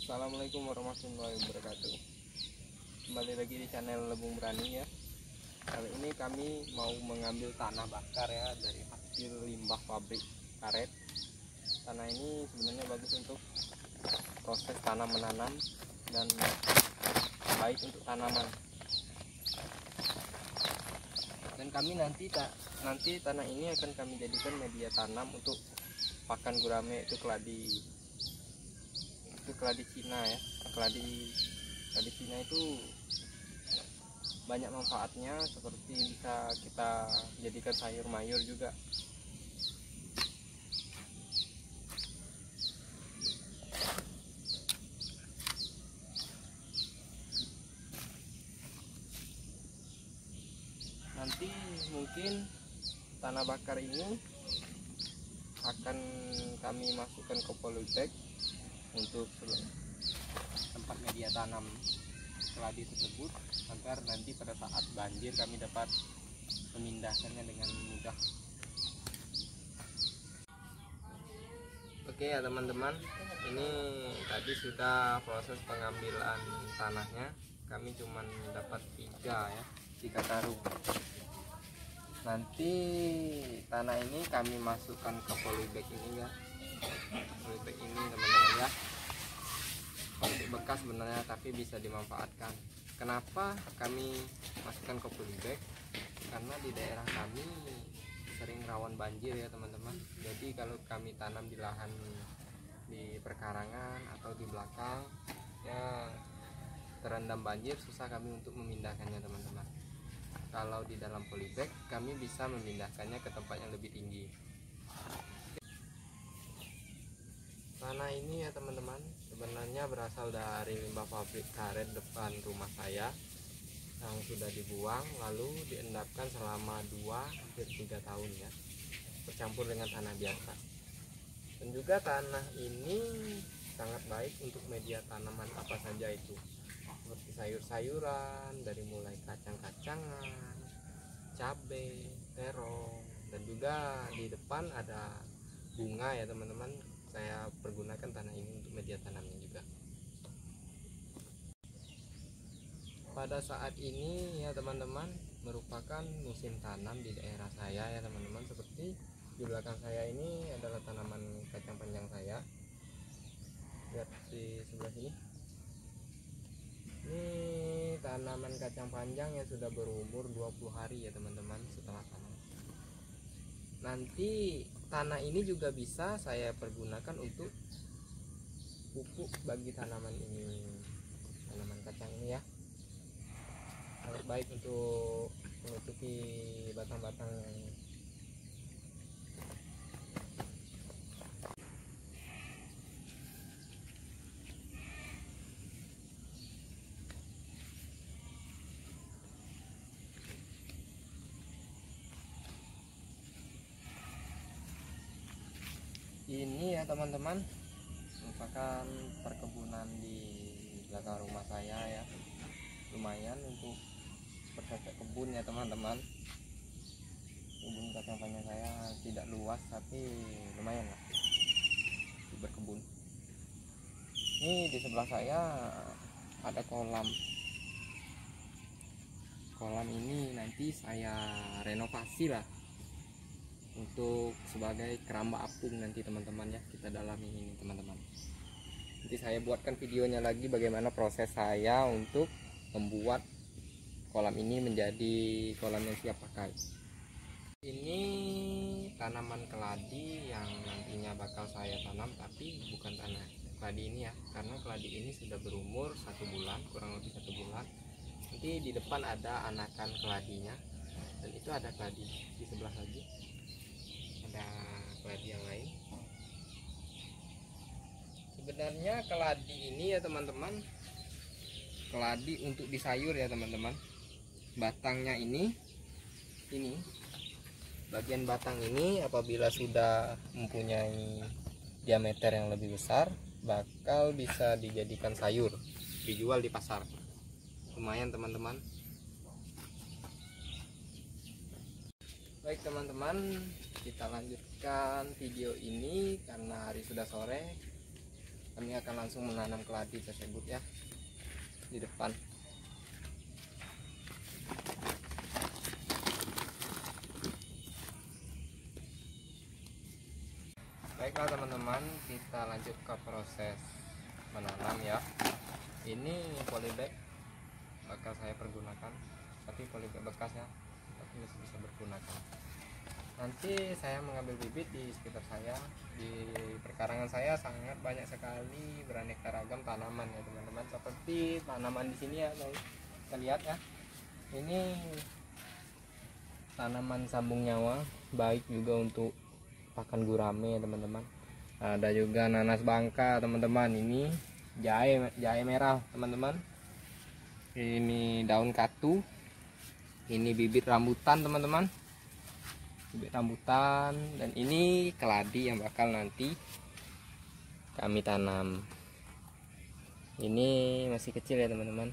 Assalamualaikum warahmatullahi wabarakatuh. Kembali lagi di channel Lebung Berani ya. Kali ini kami mau mengambil tanah bakar ya dari hasil limbah pabrik karet. Tanah ini sebenarnya bagus untuk proses tanam menanam dan baik untuk tanaman. Dan kami nanti tanah ini akan kami jadikan media tanam untuk pakan gurame, itu keladi Cina ya. Keladi Cina itu banyak manfaatnya, seperti bisa kita jadikan sayur mayur juga. Nanti mungkin tanah bakar ini akan kami masukkan ke polybag untuk tempat media tanam keladi tersebut, agar nanti pada saat banjir kami dapat memindahkannya dengan mudah. Oke ya teman-teman, ini tadi sudah proses pengambilan tanahnya. Kami cuma dapat 3 karung. Nanti tanah ini kami masukkan ke polybag ini ya. Polybag ini teman-teman ya, polybag bekas sebenarnya, tapi bisa dimanfaatkan. Kenapa kami masukkan ke polybag? Karena di daerah kami sering rawan banjir ya teman-teman. Jadi kalau kami tanam di lahan di perkarangan atau di belakang ya terendam banjir, susah kami untuk memindahkannya teman-teman. Kalau di dalam polybag kami bisa memindahkannya ke tempat yang lebih tinggi. Tanah ini ya teman-teman, sebenarnya berasal dari limbah pabrik karet depan rumah saya yang sudah dibuang lalu diendapkan selama 2-3 tahun ya, bercampur dengan tanah biasa. Dan juga tanah ini sangat baik untuk media tanaman apa saja itu, seperti sayur-sayuran, dari mulai kacang-kacangan, cabai, terong, dan juga di depan ada bunga ya teman-teman. Saya pergunakan tanah ini untuk media tanamnya juga. Pada saat ini ya teman-teman, merupakan musim tanam di daerah saya ya teman-teman. Seperti di belakang saya ini adalah tanaman kacang panjang saya. Lihat di sebelah sini. Ini tanaman kacang panjang yang sudah berumur 20 hari ya teman-teman setelah tanam. Nanti tanah ini juga bisa saya pergunakan untuk pupuk bagi tanaman ini, tanaman kacang ini ya. Sangat baik untuk menutupi batang-batang. Ini ya teman-teman, merupakan perkebunan di belakang rumah saya ya. Lumayan untuk bercocok kebun ya teman-teman. Kebun kacang panjang saya tidak luas, tapi lumayan lah berkebun. Ini di sebelah saya ada kolam. Kolam ini nanti saya renovasi lah untuk sebagai keramba apung nanti teman-teman ya. Kita dalami ini teman-teman. Nanti saya buatkan videonya lagi bagaimana proses saya untuk membuat kolam ini menjadi kolam yang siap pakai. Ini tanaman keladi yang nantinya bakal saya tanam, tapi bukan tanah keladi ini ya, karena keladi ini sudah berumur 1 bulan, kurang lebih 1 bulan. Nanti di depan ada anakan keladinya, dan itu ada keladi di sebelah lagi, ada keladi yang lain. Sebenarnya keladi ini ya teman-teman, keladi untuk di sayur ya teman-teman. Batangnya ini bagian batang ini apabila sudah mempunyai diameter yang lebih besar, bakal bisa dijadikan sayur, dijual di pasar. Lumayan teman-teman. Baik teman-teman, kita lanjutkan video ini karena hari sudah sore. kami akan langsung menanam keladi tersebut ya di depan. Baiklah teman-teman, kita lanjut ke proses menanam ya. Ini polybag bakal saya pergunakan, tapi polybag bekas ya, tapi masih bisa bergunakan. Nanti saya mengambil bibit di sekitar saya, di perkarangan saya sangat banyak sekali beraneka ragam tanaman ya teman-teman. Seperti tanaman di sini ya, kita lihat ya. Ini tanaman sambung nyawa, baik juga untuk pakan gurame ya teman-teman. Ada juga nanas bangka teman-teman. Ini jahe merah teman-teman. Ini daun katu. Ini bibit rambutan teman-teman. Bibit rambutan, dan ini keladi yang bakal nanti kami tanam. Ini masih kecil ya teman-teman,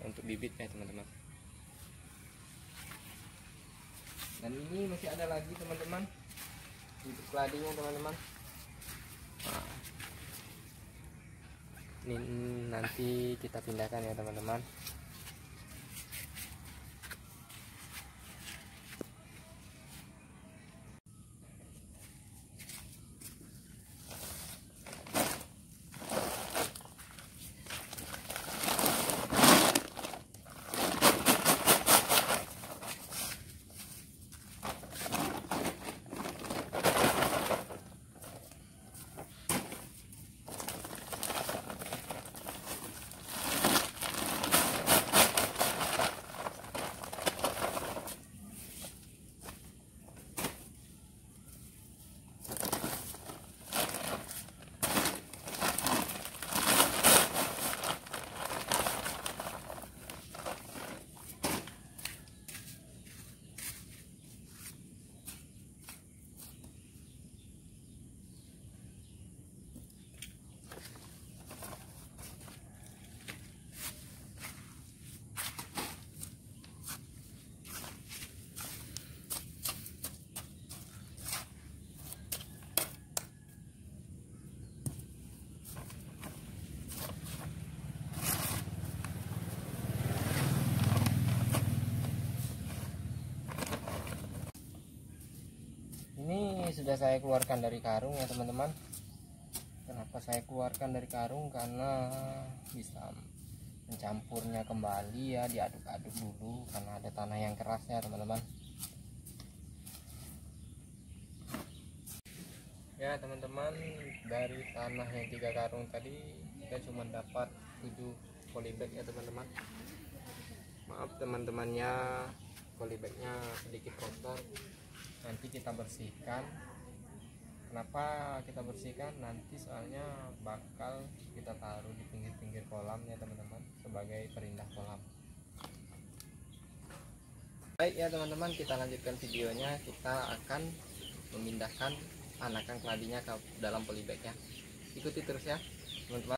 untuk bibit ya teman-teman. Dan ini masih ada lagi teman-teman, bibit keladinya teman-teman. Nah, ini nanti kita pindahkan ya teman-teman. Ini sudah saya keluarkan dari karung ya teman-teman. Kenapa saya keluarkan dari karung? Karena bisa mencampurnya kembali ya, diaduk-aduk dulu karena ada tanah yang keras ya teman-teman. Ya teman-teman, dari tanah yang 3 karung tadi kita cuma dapat 7 polybag ya teman-teman. Maaf teman-temannya, polybagnya sedikit kotor. Nanti kita bersihkan. Kenapa kita bersihkan? Nanti soalnya bakal kita taruh di pinggir-pinggir kolam ya teman-teman, sebagai perindah kolam. Baik ya teman-teman, kita lanjutkan videonya. Kita akan memindahkan anakan keladinya ke dalam polybag ya. Ikuti terus ya teman-teman.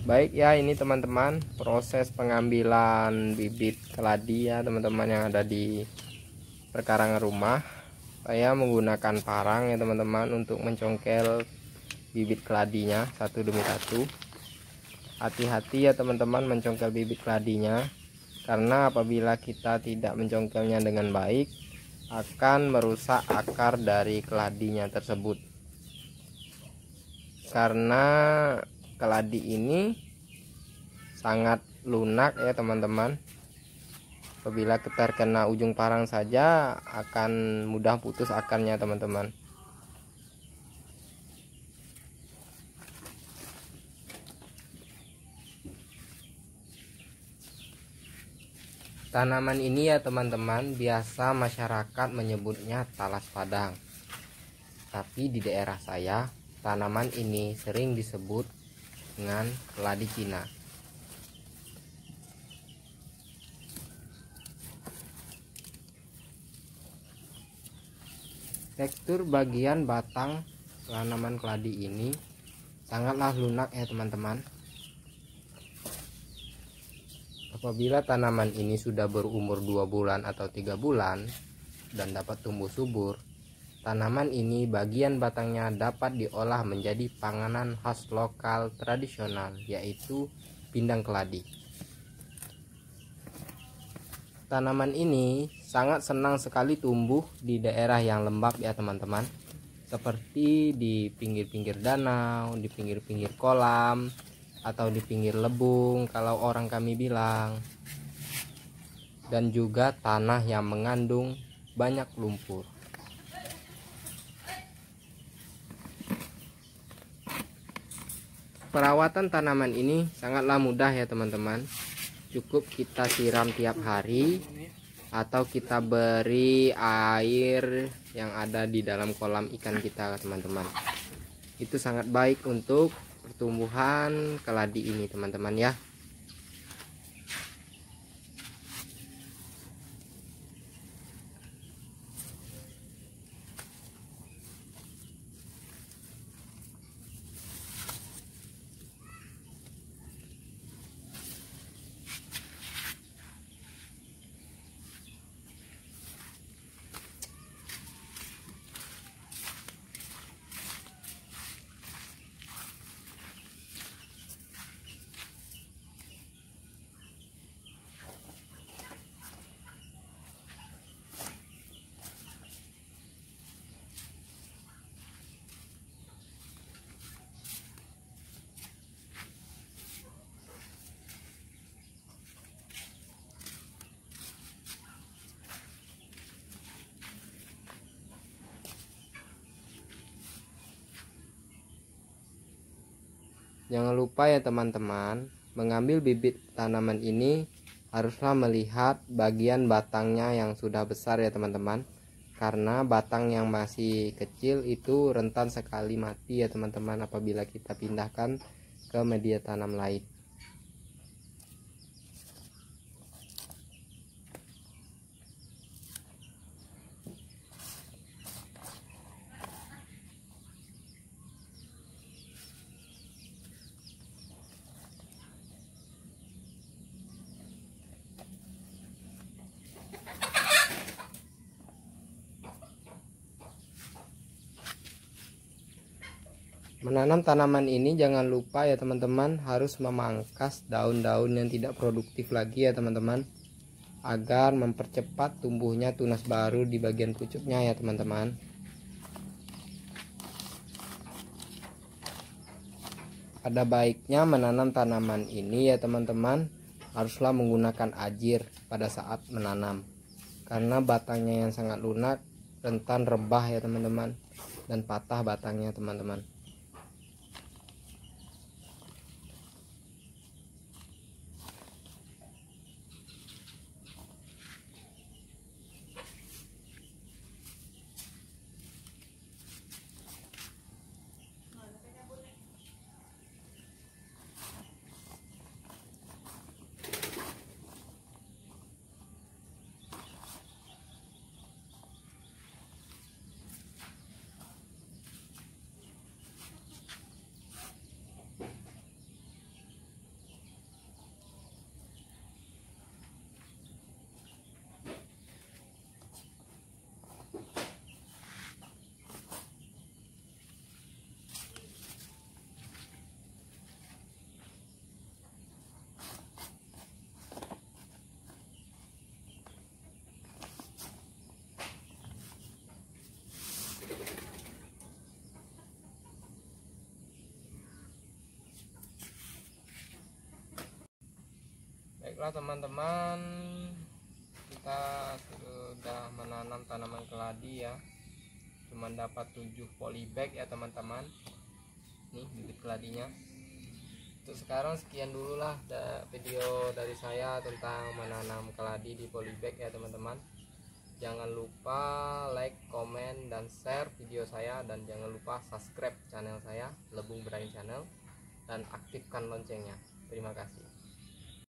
Baik ya, ini teman-teman proses pengambilan bibit keladi ya teman-teman yang ada di perkarangan rumah. Saya menggunakan parang ya teman-teman untuk mencongkel bibit keladinya satu demi satu. Hati-hati ya teman-teman mencongkel bibit keladinya, karena apabila kita tidak mencongkelnya dengan baik akan merusak akar dari keladinya tersebut. Karena keladi ini sangat lunak ya teman-teman. Apabila terkena ujung parang saja akan mudah putus akarnya teman-teman. Tanaman ini ya teman-teman biasa masyarakat menyebutnya talas padang. tapi di daerah saya tanaman ini sering disebut dengan keladi Cina. Tekstur bagian batang tanaman keladi ini sangatlah lunak ya teman-teman. Apabila tanaman ini sudah berumur 2 bulan atau 3 bulan dan dapat tumbuh subur, tanaman ini bagian batangnya dapat diolah menjadi panganan khas lokal tradisional, yaitu pindang keladi. Tanaman ini sangat senang sekali tumbuh di daerah yang lembab ya teman-teman, seperti di pinggir-pinggir danau, di pinggir-pinggir kolam, atau di pinggir lebung kalau orang kami bilang, dan juga tanah yang mengandung banyak lumpur. Perawatan tanaman ini sangatlah mudah ya teman-teman. Cukup kita siram tiap hari atau kita beri air yang ada di dalam kolam ikan kita teman-teman. Itu sangat baik untuk pertumbuhan keladi ini teman-teman ya. Jangan lupa ya teman-teman, mengambil bibit tanaman ini haruslah melihat bagian batangnya yang sudah besar ya teman-teman. Karena batang yang masih kecil itu rentan sekali mati ya teman-teman apabila kita pindahkan ke media tanam lain. Menanam tanaman ini jangan lupa ya teman-teman, harus memangkas daun-daun yang tidak produktif lagi ya teman-teman, agar mempercepat tumbuhnya tunas baru di bagian pucuknya ya teman-teman. Ada baiknya menanam tanaman ini ya teman-teman, haruslah menggunakan ajir pada saat menanam, karena batangnya yang sangat lunak, rentan rebah ya teman-teman, dan patah batangnya teman-teman. Baiklah teman-teman, kita sudah menanam tanaman keladi ya, cuman dapat 7 polybag ya teman-teman. Nih bibit keladinya. Untuk sekarang sekian dulu lah video dari saya tentang menanam keladi di polybag ya teman-teman. Jangan lupa like, komen, dan share video saya, dan jangan lupa subscribe channel saya, Lebung Berani Channel, dan aktifkan loncengnya. Terima kasih.